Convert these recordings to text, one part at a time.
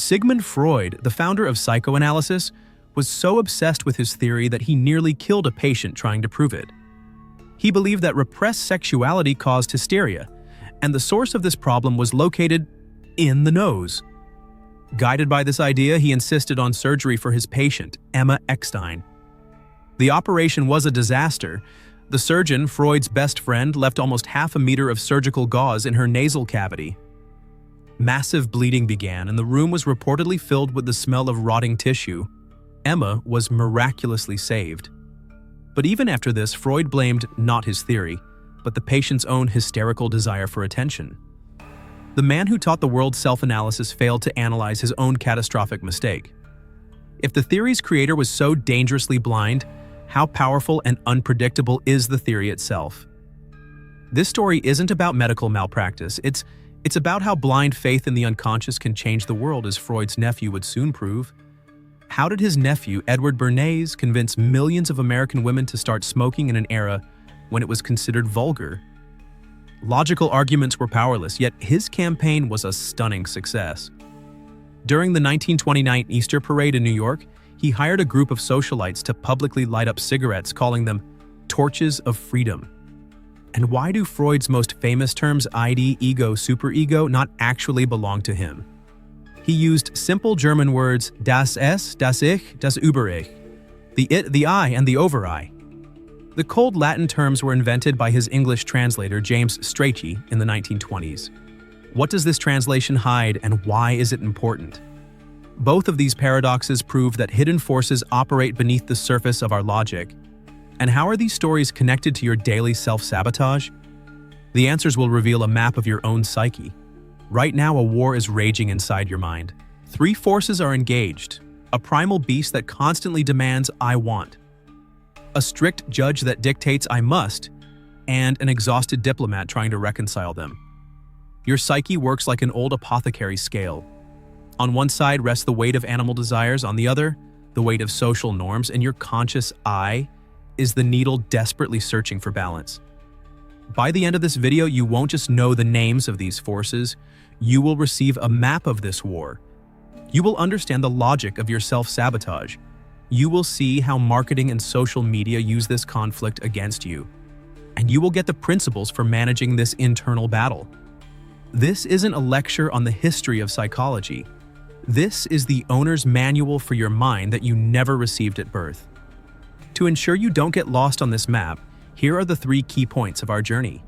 Sigmund Freud, the founder of psychoanalysis, was so obsessed with his theory that he nearly killed a patient trying to prove it. He believed that repressed sexuality caused hysteria, and the source of this problem was located in the nose. Guided by this idea, he insisted on surgery for his patient, Emma Eckstein. The operation was a disaster. The surgeon, Freud's best friend, left almost half a meter of surgical gauze in her nasal cavity. Massive bleeding began, and the room was reportedly filled with the smell of rotting tissue. Emma was miraculously saved. But even after this, Freud blamed not his theory, but the patient's own hysterical desire for attention. The man who taught the world self-analysis failed to analyze his own catastrophic mistake. If the theory's creator was so dangerously blind, how powerful and unpredictable is the theory itself? This story isn't about medical malpractice. It's about how blind faith in the unconscious can change the world, as Freud's nephew would soon prove. How did his nephew, Edward Bernays, convince millions of American women to start smoking in an era when it was considered vulgar? Logical arguments were powerless, yet his campaign was a stunning success. During the 1929 Easter parade in New York, he hired a group of socialites to publicly light up cigarettes, calling them torches of freedom. And why do Freud's most famous terms, ID, ego, superego, not actually belong to him? He used simple German words das Es, das Ich, das Über-Ich, the it, the I, and the over-I. The cold Latin terms were invented by his English translator James Psyche in the 1920s. What does this translation hide, and why is it important? Both of these paradoxes prove that hidden forces operate beneath the surface of our logic. And how are these stories connected to your daily self-sabotage? The answers will reveal a map of your own psyche. Right now, a war is raging inside your mind. Three forces are engaged: a primal beast that constantly demands "I want," a strict judge that dictates "I must," and an exhausted diplomat trying to reconcile them. Your psyche works like an old apothecary scale. On one side rests the weight of animal desires, on the other, the weight of social norms, and your conscious I is the needle desperately searching for balance. By the end of this video, you won't just know the names of these forces, you will receive a map of this war. You will understand the logic of your self-sabotage. You will see how marketing and social media use this conflict against you. And you will get the principles for managing this internal battle. This isn't a lecture on the history of psychology. This is the owner's manual for your mind that you never received at birth. To ensure you don't get lost on this map, here are the 3 key points of our journey.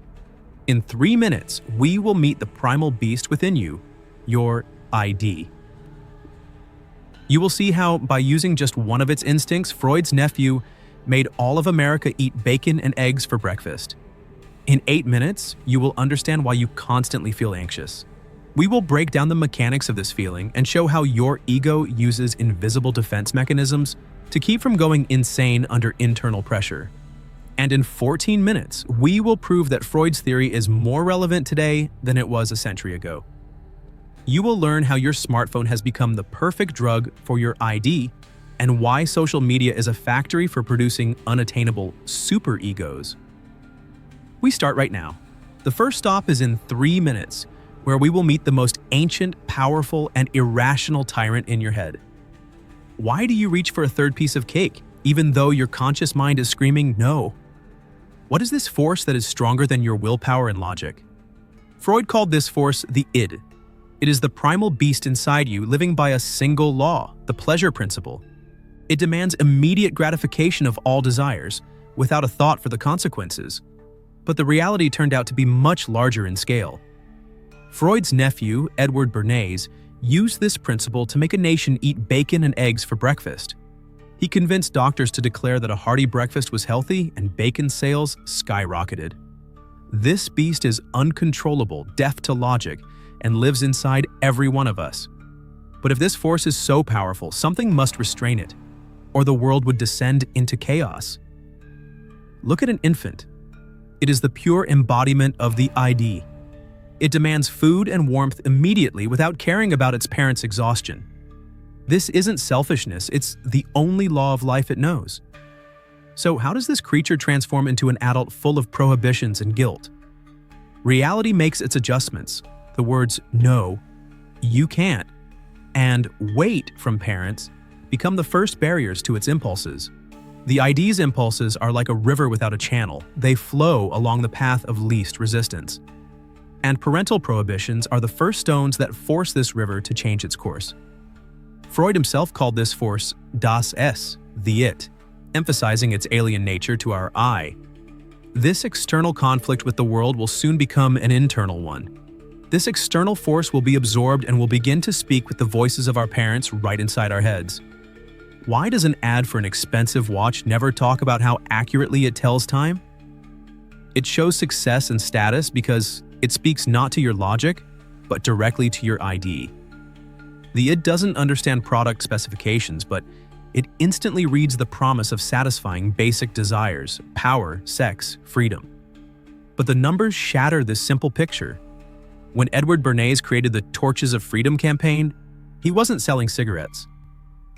In 3 minutes, we will meet the primal beast within you, your ID. You will see how, by using just one of its instincts, Freud's nephew made all of America eat bacon and eggs for breakfast. In 8 minutes, you will understand why you constantly feel anxious. We will break down the mechanics of this feeling and show how your ego uses invisible defense mechanisms to keep from going insane under internal pressure. And in 14 minutes, we will prove that Freud's theory is more relevant today than it was a century ago. You will learn how your smartphone has become the perfect drug for your ID and why social media is a factory for producing unattainable superegos. We start right now. The first stop is in 3 minutes, where we will meet the most ancient, powerful, and irrational tyrant in your head. Why do you reach for a third piece of cake, even though your conscious mind is screaming no? What is this force that is stronger than your willpower and logic? Freud called this force the id. It is the primal beast inside you living by a single law, the pleasure principle. It demands immediate gratification of all desires, without a thought for the consequences. But the reality turned out to be much larger in scale. Freud's nephew, Edward Bernays, used this principle to make a nation eat bacon and eggs for breakfast. He convinced doctors to declare that a hearty breakfast was healthy, and bacon sales skyrocketed. This beast is uncontrollable, deaf to logic, and lives inside every one of us. But if this force is so powerful, something must restrain it, or the world would descend into chaos. Look at an infant. It is the pure embodiment of the ID. It demands food and warmth immediately without caring about its parents' exhaustion. This isn't selfishness, it's the only law of life it knows. So how does this creature transform into an adult full of prohibitions and guilt? Reality makes its adjustments. The words "no," "you can't," and weight from parents become the first barriers to its impulses. The ID's impulses are like a river without a channel. They flow along the path of least resistance. And parental prohibitions are the first stones that force this river to change its course. Freud himself called this force das Es, the it, emphasizing its alien nature to our I. This external conflict with the world will soon become an internal one. This external force will be absorbed and will begin to speak with the voices of our parents right inside our heads. Why does an ad for an expensive watch never talk about how accurately it tells time? It shows success and status because it speaks not to your logic, but directly to your ID. The id doesn't understand product specifications, but it instantly reads the promise of satisfying basic desires, power, sex, freedom. But the numbers shatter this simple picture. When Edward Bernays created the Torches of Freedom campaign, he wasn't selling cigarettes.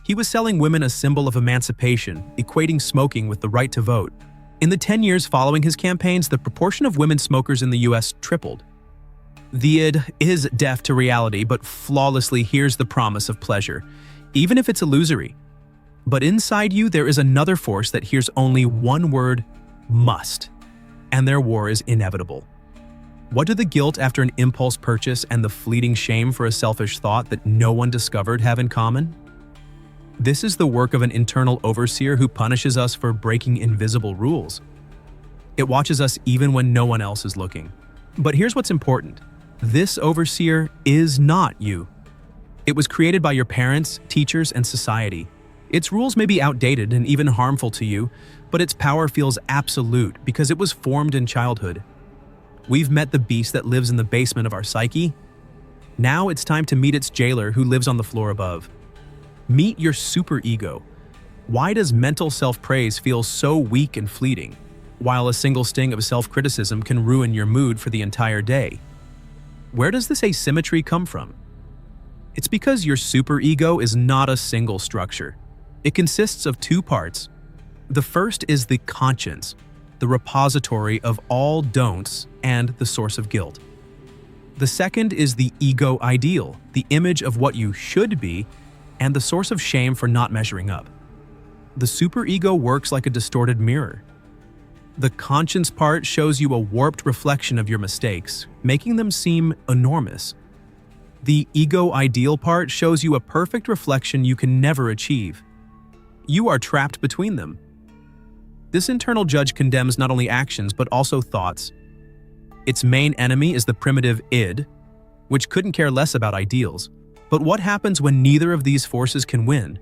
He was selling women a symbol of emancipation, equating smoking with the right to vote. In the 10 years following his campaigns, the proportion of women smokers in the US tripled. The id is deaf to reality, but flawlessly hears the promise of pleasure, even if it's illusory. But inside you, there is another force that hears only one word, must, and their war is inevitable. What do the guilt after an impulse purchase and the fleeting shame for a selfish thought that no one discovered have in common? This is the work of an internal overseer who punishes us for breaking invisible rules. It watches us even when no one else is looking. But here's what's important. This overseer is not you. It was created by your parents, teachers, and society. Its rules may be outdated and even harmful to you, but its power feels absolute because it was formed in childhood. We've met the beast that lives in the basement of our psyche. Now it's time to meet its jailer who lives on the floor above. Meet your superego. Why does mental self-praise feel so weak and fleeting, while a single sting of self-criticism can ruin your mood for the entire day? Where does this asymmetry come from? It's because your superego is not a single structure. It consists of two parts. The first is the conscience, the repository of all don'ts and the source of guilt. The second is the ego ideal, the image of what you should be, and the source of shame for not measuring up. The superego works like a distorted mirror. The conscience part shows you a warped reflection of your mistakes, making them seem enormous. The ego ideal part shows you a perfect reflection you can never achieve. You are trapped between them. This internal judge condemns not only actions but also thoughts. Its main enemy is the primitive id, which couldn't care less about ideals. But what happens when neither of these forces can win?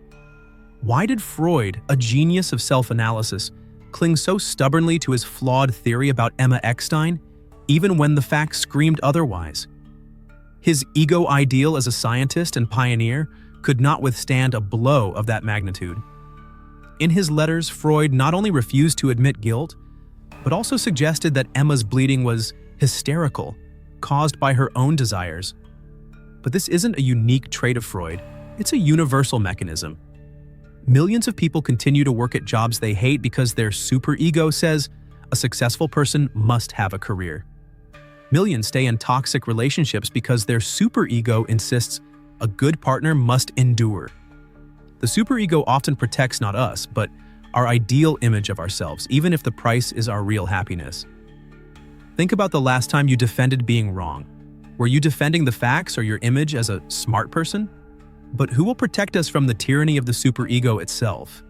Why did Freud, a genius of self-analysis, cling so stubbornly to his flawed theory about Emma Eckstein, even when the facts screamed otherwise? His ego ideal as a scientist and pioneer could not withstand a blow of that magnitude. In his letters, Freud not only refused to admit guilt, but also suggested that Emma's bleeding was hysterical, caused by her own desires. But this isn't a unique trait of Freud, it's a universal mechanism. Millions of people continue to work at jobs they hate because their superego says a successful person must have a career. Millions stay in toxic relationships because their superego insists a good partner must endure. The superego often protects not us, but our ideal image of ourselves, even if the price is our real happiness. Think about the last time you defended being wrong. Were you defending the facts or your image as a smart person? But who will protect us from the tyranny of the superego itself?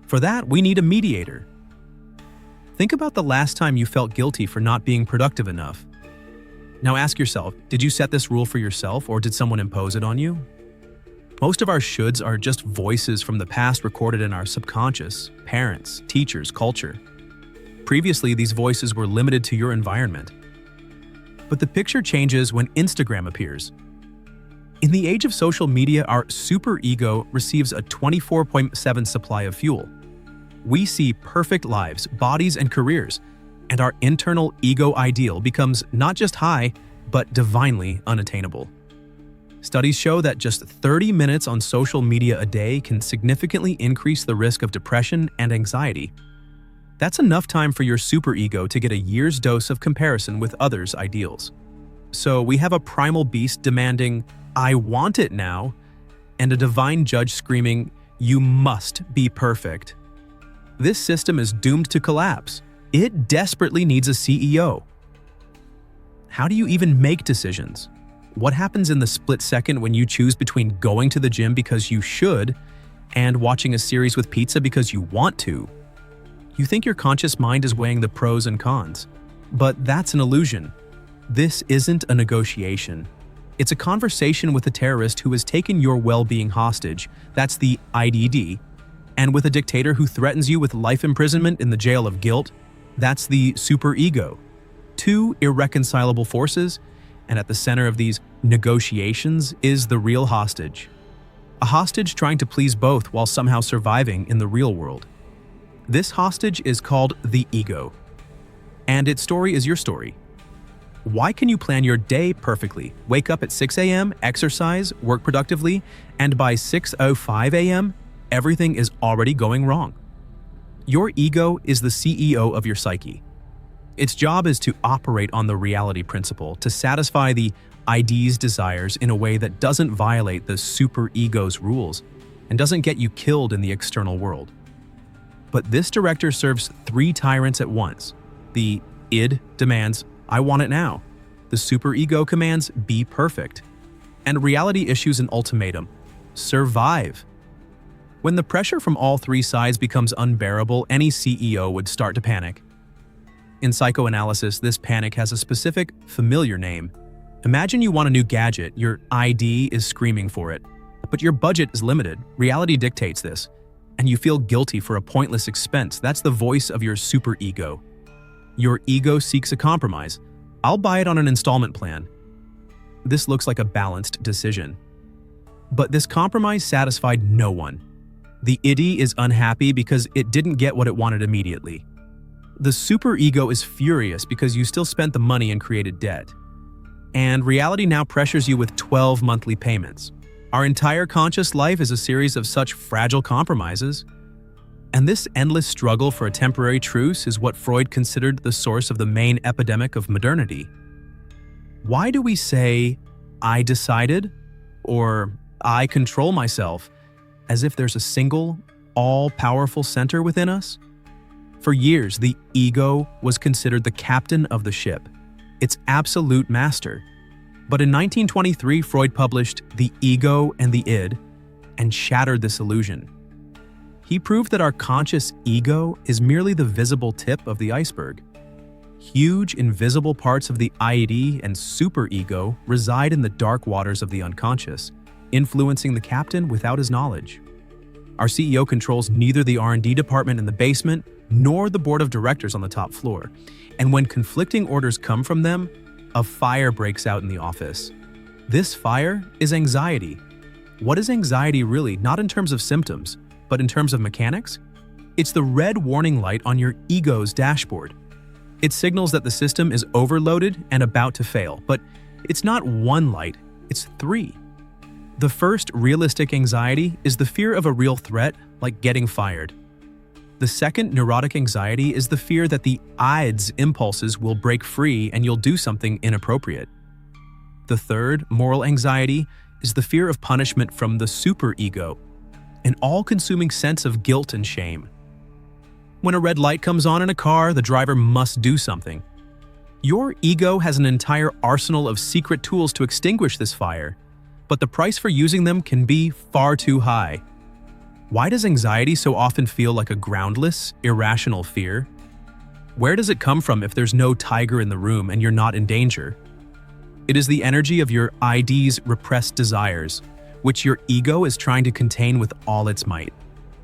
For that, we need a mediator. Think about the last time you felt guilty for not being productive enough. Now ask yourself, did you set this rule for yourself or did someone impose it on you? Most of our shoulds are just voices from the past recorded in our subconscious, parents, teachers, culture. Previously, these voices were limited to your environment. But the picture changes when Instagram appears. In the age of social media, our superego receives a 24/7 supply of fuel. We see perfect lives, bodies, and careers, and our internal ego ideal becomes not just high, but divinely unattainable. Studies show that just 30 minutes on social media a day can significantly increase the risk of depression and anxiety. That's enough time for your superego to get a year's dose of comparison with others' ideals. So we have a primal beast demanding, "I want it now," and a divine judge screaming, "You must be perfect." This system is doomed to collapse. It desperately needs a CEO. How do you even make decisions? What happens in the split second when you choose between going to the gym because you should and watching a series with pizza because you want to? You think your conscious mind is weighing the pros and cons, but that's an illusion. This isn't a negotiation. It's a conversation with a terrorist who has taken your well-being hostage, that's the IDD, and with a dictator who threatens you with life imprisonment in the jail of guilt, that's the superego. Two irreconcilable forces, and at the center of these negotiations is the real hostage. A hostage trying to please both while somehow surviving in the real world. This hostage is called the ego. And its story is your story. Why can you plan your day perfectly, wake up at 6 a.m., exercise, work productively, and by 6:05 a.m., everything is already going wrong? Your ego is the CEO of your psyche. Its job is to operate on the reality principle, to satisfy the ID's desires in a way that doesn't violate the superego's rules and doesn't get you killed in the external world. But this director serves three tyrants at once. The id demands, "I want it now." The superego commands, "Be perfect." And reality issues an ultimatum, "Survive." When the pressure from all three sides becomes unbearable, any CEO would start to panic. In psychoanalysis, this panic has a specific, familiar name. Imagine you want a new gadget, your ID is screaming for it, but your budget is limited, reality dictates this, and you feel guilty for a pointless expense. That's the voice of your superego. Your ego seeks a compromise. "I'll buy it on an installment plan." This looks like a balanced decision. But this compromise satisfied no one. The id is unhappy because it didn't get what it wanted immediately. The superego is furious because you still spent the money and created debt. And reality now pressures you with 12 monthly payments. Our entire conscious life is a series of such fragile compromises. And this endless struggle for a temporary truce is what Freud considered the source of the main epidemic of modernity. Why do we say, "I decided," or "I control myself," as if there's a single, all-powerful center within us? For years, the ego was considered the captain of the ship, its absolute master. But in 1923, Freud published The Ego and the Id and shattered this illusion. He proved that our conscious ego is merely the visible tip of the iceberg. Huge, invisible parts of the id and superego reside in the dark waters of the unconscious, influencing the captain without his knowledge. Our CEO controls neither the R&D department in the basement nor the board of directors on the top floor. And when conflicting orders come from them, a fire breaks out in the office. This fire is anxiety. What is anxiety really? Not in terms of symptoms, but in terms of mechanics? It's the red warning light on your ego's dashboard. It signals that the system is overloaded and about to fail, but it's not one light, it's three. The first realistic anxiety is the fear of a real threat, like getting fired. The second neurotic anxiety is the fear that the id's impulses will break free and you'll do something inappropriate. The third, moral anxiety, is the fear of punishment from the superego, an all-consuming sense of guilt and shame. When a red light comes on in a car, the driver must do something. Your ego has an entire arsenal of secret tools to extinguish this fire, but the price for using them can be far too high. Why does anxiety so often feel like a groundless, irrational fear? Where does it come from if there's no tiger in the room and you're not in danger? It is the energy of your ID's repressed desires, which your ego is trying to contain with all its might.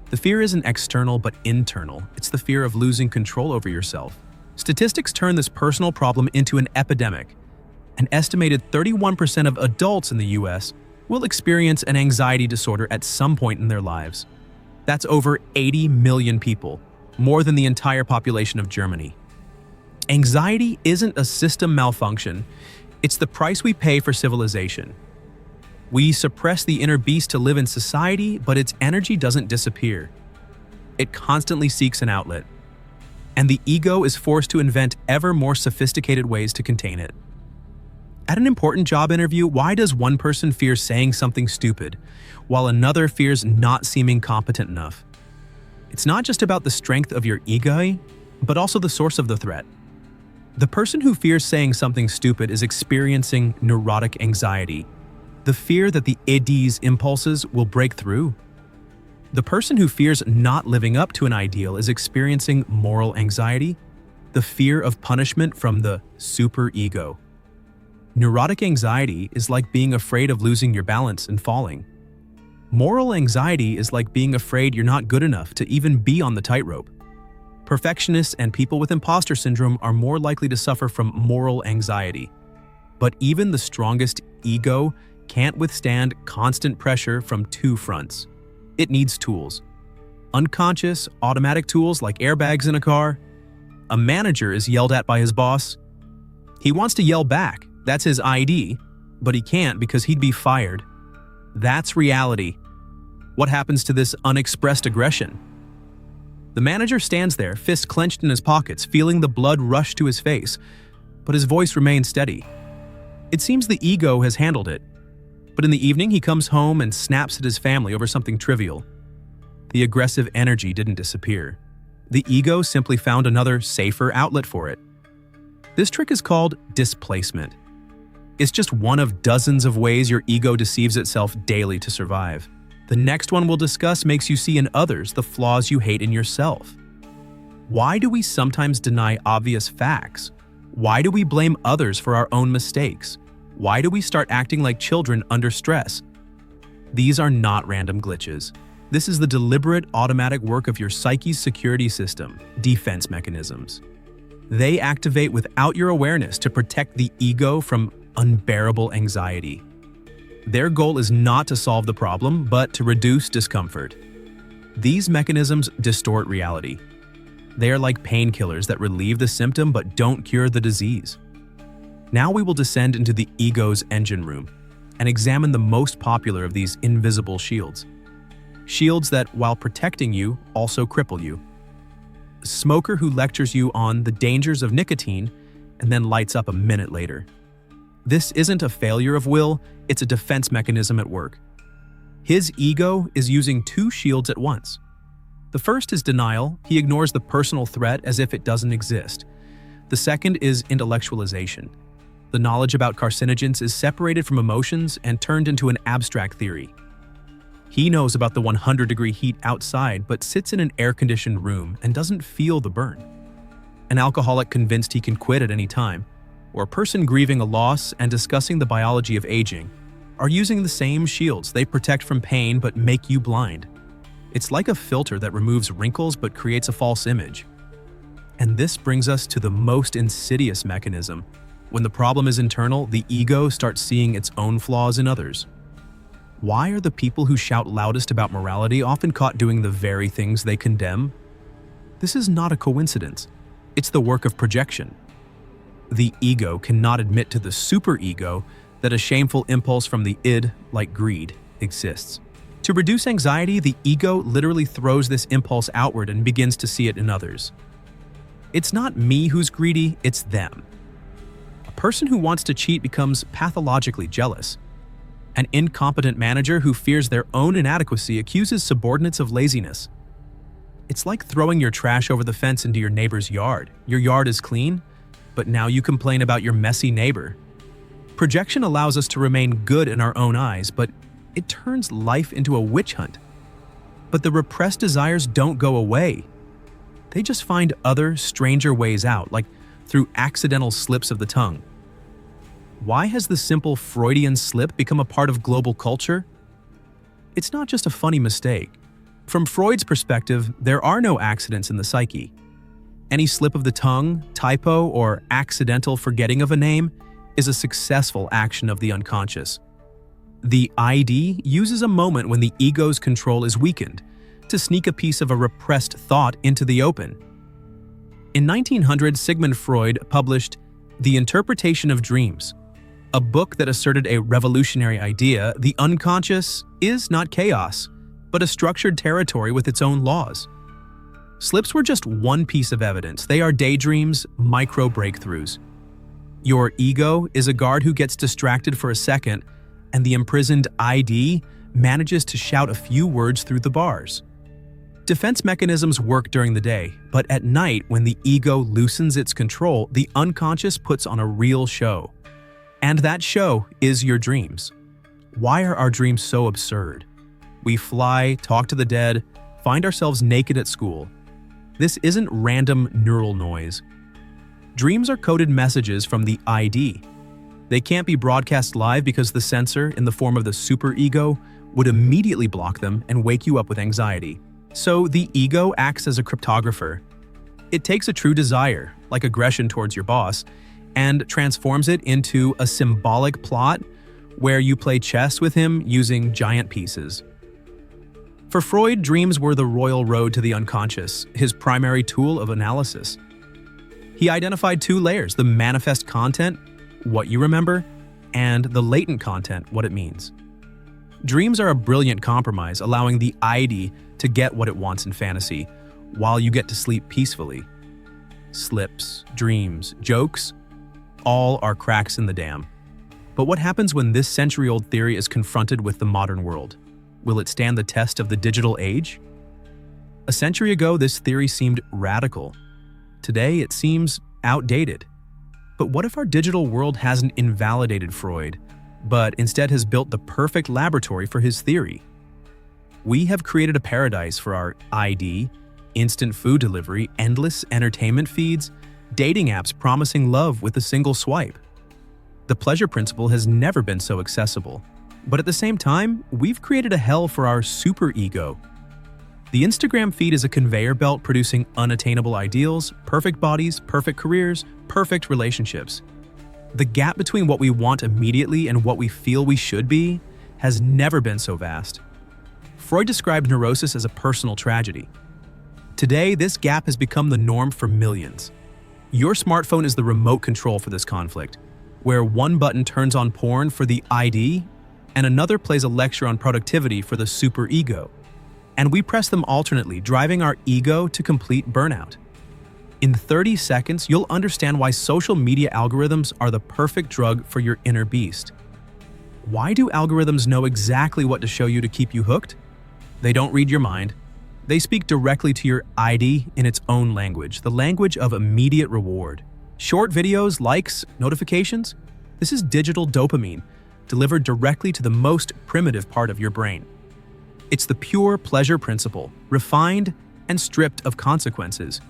The fear isn't external but internal. It's the fear of losing control over yourself. Statistics turn this personal problem into an epidemic. An estimated 31% of adults in the US will experience an anxiety disorder at some point in their lives. That's over 80 million people, more than the entire population of Germany. Anxiety isn't a system malfunction, it's the price we pay for civilization. We suppress the inner beast to live in society, but its energy doesn't disappear. It constantly seeks an outlet. And the ego is forced to invent ever more sophisticated ways to contain it. At an important job interview, why does one person fear saying something stupid, while another fears not seeming competent enough? It's not just about the strength of your ego, but also the source of the threat. The person who fears saying something stupid is experiencing neurotic anxiety, the fear that the id's impulses will break through. The person who fears not living up to an ideal is experiencing moral anxiety, the fear of punishment from the superego. Neurotic anxiety is like being afraid of losing your balance and falling. Moral anxiety is like being afraid you're not good enough to even be on the tightrope. Perfectionists and people with imposter syndrome are more likely to suffer from moral anxiety. But even the strongest ego can't withstand constant pressure from two fronts. It needs tools. Unconscious, automatic tools like airbags in a car. A manager is yelled at by his boss. He wants to yell back. That's his ID, but he can't because he'd be fired. That's reality. What happens to this unexpressed aggression? The manager stands there, fists clenched in his pockets, feeling the blood rush to his face, but his voice remains steady. It seems the ego has handled it, but in the evening he comes home and snaps at his family over something trivial. The aggressive energy didn't disappear. The ego simply found another, safer outlet for it. This trick is called displacement. It's just one of dozens of ways your ego deceives itself daily to survive. The next one we'll discuss makes you see in others the flaws you hate in yourself. Why do we sometimes deny obvious facts? Why do we blame others for our own mistakes? Why do we start acting like children under stress? These are not random glitches. This is the deliberate, automatic work of your psyche's security system, defense mechanisms. They activate without your awareness to protect the ego from unbearable anxiety. Their goal is not to solve the problem, but to reduce discomfort. These mechanisms distort reality. They are like painkillers that relieve the symptom but don't cure the disease. Now we will descend into the ego's engine room and examine the most popular of these invisible shields. Shields that, while protecting you, also cripple you. A smoker who lectures you on the dangers of nicotine and then lights up a minute later. This isn't a failure of will, it's a defense mechanism at work. His ego is using two shields at once. The first is denial. He ignores the personal threat as if it doesn't exist. The second is intellectualization. The knowledge about carcinogens is separated from emotions and turned into an abstract theory. He knows about the 100-degree heat outside but sits in an air-conditioned room and doesn't feel the burn. An alcoholic convinced he can quit at any time, or a person grieving a loss and discussing the biology of aging, are using the same shields. They protect from pain but make you blind. It's like a filter that removes wrinkles but creates a false image. And this brings us to the most insidious mechanism. When the problem is internal, the ego starts seeing its own flaws in others. Why are the people who shout loudest about morality often caught doing the very things they condemn? This is not a coincidence. It's the work of projection. The ego cannot admit to the superego that a shameful impulse from the id, like greed, exists. To reduce anxiety, the ego literally throws this impulse outward and begins to see it in others. It's not me who's greedy, it's them. A person who wants to cheat becomes pathologically jealous. An incompetent manager who fears their own inadequacy accuses subordinates of laziness. It's like throwing your trash over the fence into your neighbor's yard. Your yard is clean, but now you complain about your messy neighbor. Projection allows us to remain good in our own eyes, but it turns life into a witch hunt. But the repressed desires don't go away. They just find other, stranger ways out, like through accidental slips of the tongue. Why has the simple Freudian slip become a part of global culture? It's not just a funny mistake. From Freud's perspective, there are no accidents in the psyche. Any slip of the tongue, typo, or accidental forgetting of a name is a successful action of the unconscious. The ID uses a moment when the ego's control is weakened to sneak a piece of a repressed thought into the open. In 1900, Sigmund Freud published The Interpretation of Dreams, a book that asserted a revolutionary idea: the unconscious is not chaos, but a structured territory with its own laws. Slips were just one piece of evidence. They are daydreams, micro breakthroughs. Your ego is a guard who gets distracted for a second, and the imprisoned ID manages to shout a few words through the bars. Defense mechanisms work during the day, but at night, when the ego loosens its control, the unconscious puts on a real show. And that show is your dreams. Why are our dreams so absurd? We fly, talk to the dead, find ourselves naked at school. This isn't random neural noise. Dreams are coded messages from the ID. They can't be broadcast live because the censor, in the form of the superego, would immediately block them and wake you up with anxiety. So the ego acts as a cryptographer. It takes a true desire, like aggression towards your boss, and transforms it into a symbolic plot where you play chess with him using giant pieces. For Freud, dreams were the royal road to the unconscious, his primary tool of analysis. He identified two layers: the manifest content, what you remember, and the latent content, what it means. Dreams are a brilliant compromise, allowing the ID to get what it wants in fantasy, while you get to sleep peacefully. Slips, dreams, jokes, all are cracks in the dam. But what happens when this century-old theory is confronted with the modern world? Will it stand the test of the digital age? A century ago, this theory seemed radical. Today, it seems outdated. But what if our digital world hasn't invalidated Freud, but instead has built the perfect laboratory for his theory? We have created a paradise for our ID, instant food delivery, endless entertainment feeds, dating apps promising love with a single swipe. The pleasure principle has never been so accessible. But at the same time, we've created a hell for our superego. The Instagram feed is a conveyor belt producing unattainable ideals, perfect bodies, perfect careers, perfect relationships. The gap between what we want immediately and what we feel we should be has never been so vast. Freud described neurosis as a personal tragedy. Today, this gap has become the norm for millions. Your smartphone is the remote control for this conflict, where one button turns on porn for the ID and another plays a lecture on productivity for the superego. And we press them alternately, driving our ego to complete burnout. In 30 seconds, you'll understand why social media algorithms are the perfect drug for your inner beast. Why do algorithms know exactly what to show you to keep you hooked? They don't read your mind. They speak directly to your ID in its own language, the language of immediate reward. Short videos, likes, notifications? This is digital dopamine, delivered directly to the most primitive part of your brain. It's the pure pleasure principle, refined and stripped of consequences.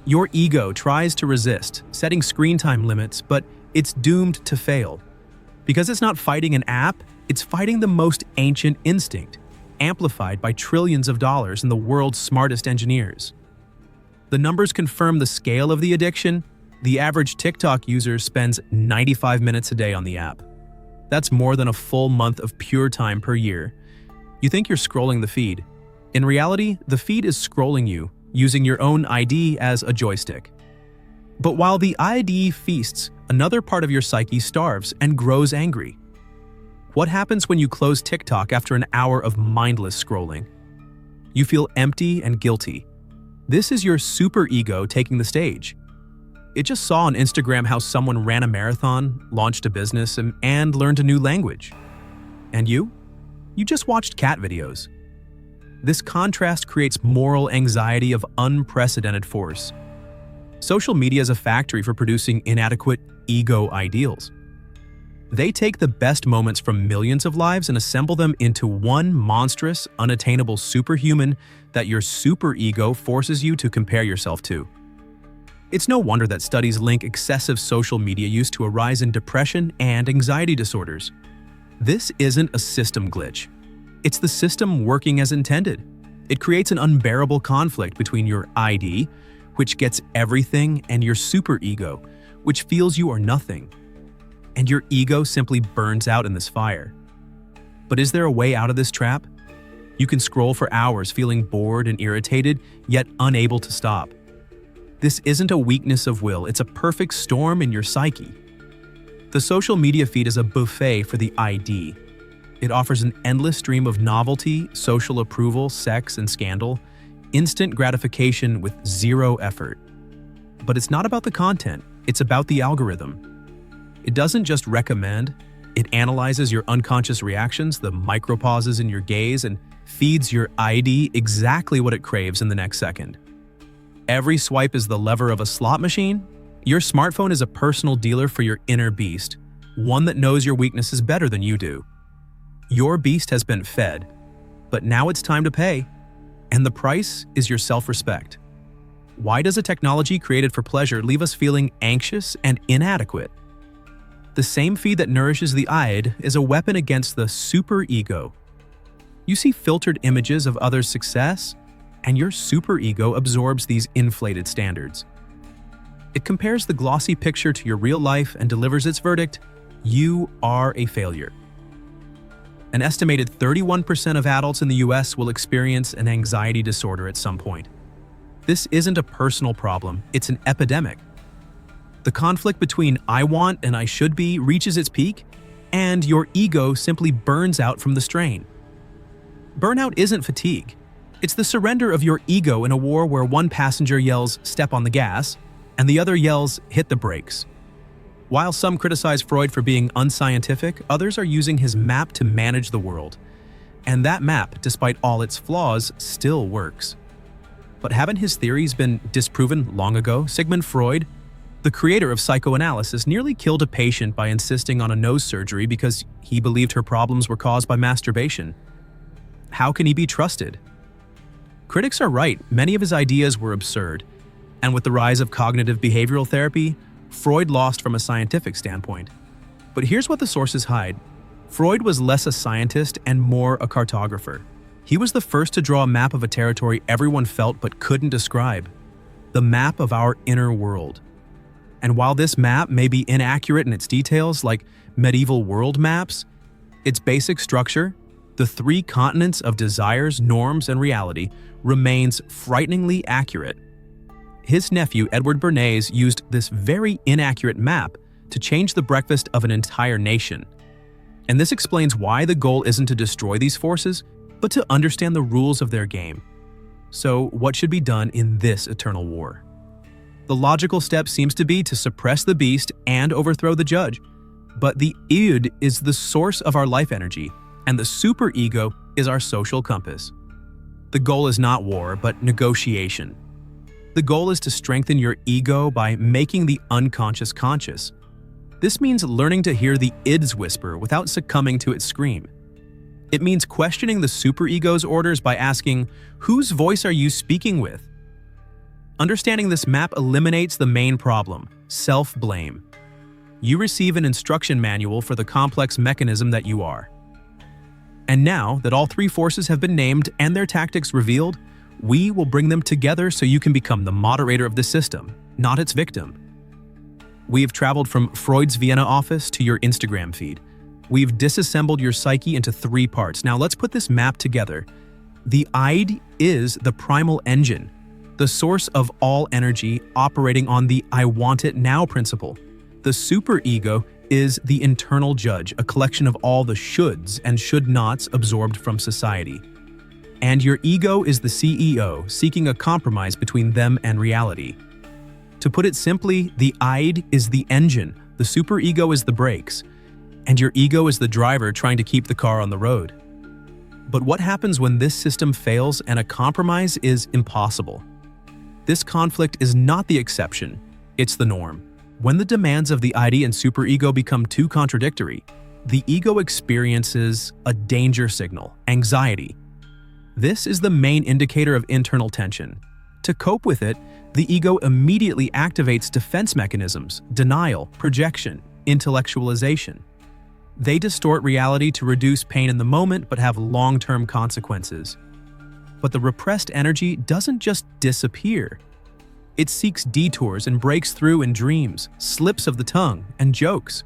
Your ego tries to resist, setting screen time limits, but it's doomed to fail. Because it's not fighting an app, it's fighting the most ancient instinct, amplified by trillions of dollars and the world's smartest engineers. The numbers confirm the scale of the addiction. The average TikTok user spends 95 minutes a day on the app. That's more than a full month of pure time per year. You think you're scrolling the feed. In reality, the feed is scrolling you, using your own ID as a joystick. But while the ID feasts, another part of your psyche starves and grows angry. What happens when you close TikTok after an hour of mindless scrolling? You feel empty and guilty. This is your superego taking the stage. It just saw on Instagram how someone ran a marathon, launched a business, and learned a new language. And you? You just watched cat videos. This contrast creates moral anxiety of unprecedented force. Social media is a factory for producing inadequate ego ideals. They take the best moments from millions of lives and assemble them into one monstrous, unattainable superhuman that your superego forces you to compare yourself to. It's no wonder that studies link excessive social media use to a rise in depression and anxiety disorders. This isn't a system glitch. It's the system working as intended. It creates an unbearable conflict between your ID, which gets everything, and your superego, which feels you are nothing. And your ego simply burns out in this fire. But is there a way out of this trap? You can scroll for hours feeling bored and irritated, yet unable to stop. This isn't a weakness of will, it's a perfect storm in your psyche. The social media feed is a buffet for the ID. It offers an endless stream of novelty, social approval, sex, and scandal, instant gratification with zero effort. But it's not about the content, it's about the algorithm. It doesn't just recommend, it analyzes your unconscious reactions, the micropauses in your gaze, and feeds your ID exactly what it craves in the next second. Every swipe is the lever of a slot machine. Your smartphone is a personal dealer for your inner beast, one that knows your weaknesses better than you do. Your beast has been fed, but now it's time to pay, and the price is your self-respect. Why does a technology created for pleasure leave us feeling anxious and inadequate? The same feed that nourishes the id is a weapon against the superego. You see filtered images of others' success, and your superego absorbs these inflated standards. It compares the glossy picture to your real life and delivers its verdict: you are a failure. An estimated 31% of adults in the US will experience an anxiety disorder at some point. This isn't a personal problem, it's an epidemic. The conflict between I want and I should be reaches its peak, and your ego simply burns out from the strain. Burnout isn't fatigue. It's the surrender of your ego in a war where one passenger yells, "Step on the gas," and the other yells, "Hit the brakes." While some criticize Freud for being unscientific, others are using his map to manage the world. And that map, despite all its flaws, still works. But haven't his theories been disproven long ago? Sigmund Freud, the creator of psychoanalysis, nearly killed a patient by insisting on a nose surgery because he believed her problems were caused by masturbation. How can he be trusted? Critics are right, many of his ideas were absurd. And with the rise of cognitive behavioral therapy, Freud lost from a scientific standpoint. But here's what the sources hide. Freud was less a scientist and more a cartographer. He was the first to draw a map of a territory everyone felt but couldn't describe. The map of our inner world. And while this map may be inaccurate in its details, like medieval world maps, its basic structure, the three continents of desires, norms, and reality, remains frighteningly accurate. His nephew, Edward Bernays, used this very inaccurate map to change the breakfast of an entire nation. And this explains why the goal isn't to destroy these forces, but to understand the rules of their game. So, what should be done in this eternal war? The logical step seems to be to suppress the beast and overthrow the judge. But the id is the source of our life energy, and the superego is our social compass. The goal is not war, but negotiation. The goal is to strengthen your ego by making the unconscious conscious. This means learning to hear the id's whisper without succumbing to its scream. It means questioning the superego's orders by asking, whose voice are you speaking with? Understanding this map eliminates the main problem, self-blame. You receive an instruction manual for the complex mechanism that you are. And now that all three forces have been named and their tactics revealed, we will bring them together so you can become the moderator of the system, not its victim. We have traveled from Freud's Vienna office to your Instagram feed. We've disassembled your psyche into three parts. Now let's put this map together. The id is the primal engine, the source of all energy operating on the I want it now principle. The superego is the internal judge, a collection of all the shoulds and should nots absorbed from society. And your ego is the CEO, seeking a compromise between them and reality. To put it simply, the id is the engine, the superego is the brakes, and your ego is the driver trying to keep the car on the road. But what happens when this system fails and a compromise is impossible? This conflict is not the exception, it's the norm. When the demands of the id and superego become too contradictory, the ego experiences a danger signal, anxiety. This is the main indicator of internal tension. To cope with it, the ego immediately activates defense mechanisms, denial, projection, intellectualization. They distort reality to reduce pain in the moment but have long-term consequences. But the repressed energy doesn't just disappear. It seeks detours and breaks through in dreams, slips of the tongue, and jokes.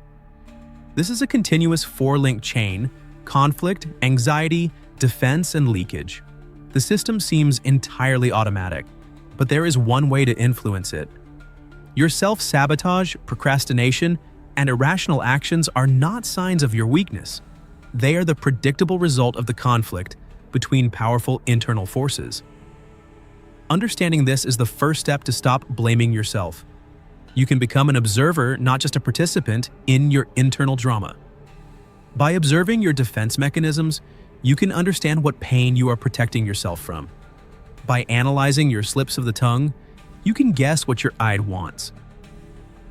This is a continuous four-link chain: conflict, anxiety, defense, and leakage. The system seems entirely automatic, but there is one way to influence it. Your self-sabotage, procrastination, and irrational actions are not signs of your weakness. They are the predictable result of the conflict between powerful internal forces. Understanding this is the first step to stop blaming yourself. You can become an observer, not just a participant, in your internal drama. By observing your defense mechanisms, you can understand what pain you are protecting yourself from. By analyzing your slips of the tongue, you can guess what your id wants.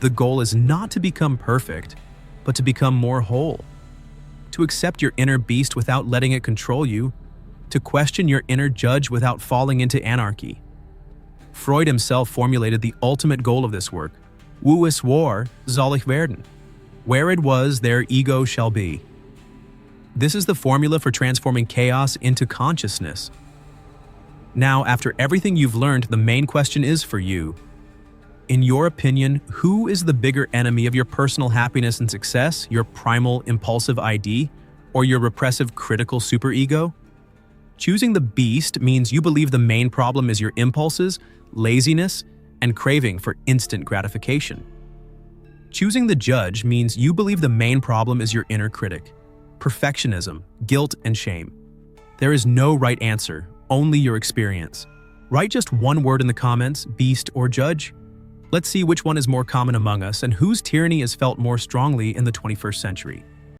The goal is not to become perfect, but to become more whole. To accept your inner beast without letting it control you. To question your inner judge without falling into anarchy. Freud himself formulated the ultimate goal of this work. Wo es war, soll ich werden. Where it was, there ego shall be. This is the formula for transforming chaos into consciousness. Now, after everything you've learned, the main question is for you. In your opinion, who is the bigger enemy of your personal happiness and success, your primal impulsive ID, or your repressive critical superego? Choosing the beast means you believe the main problem is your impulses, laziness, and craving for instant gratification. Choosing the judge means you believe the main problem is your inner critic, perfectionism, guilt, and shame. There is no right answer, only your experience. Write just one word in the comments, beast or judge. Let's see which one is more common among us and whose tyranny is felt more strongly in the 21st century.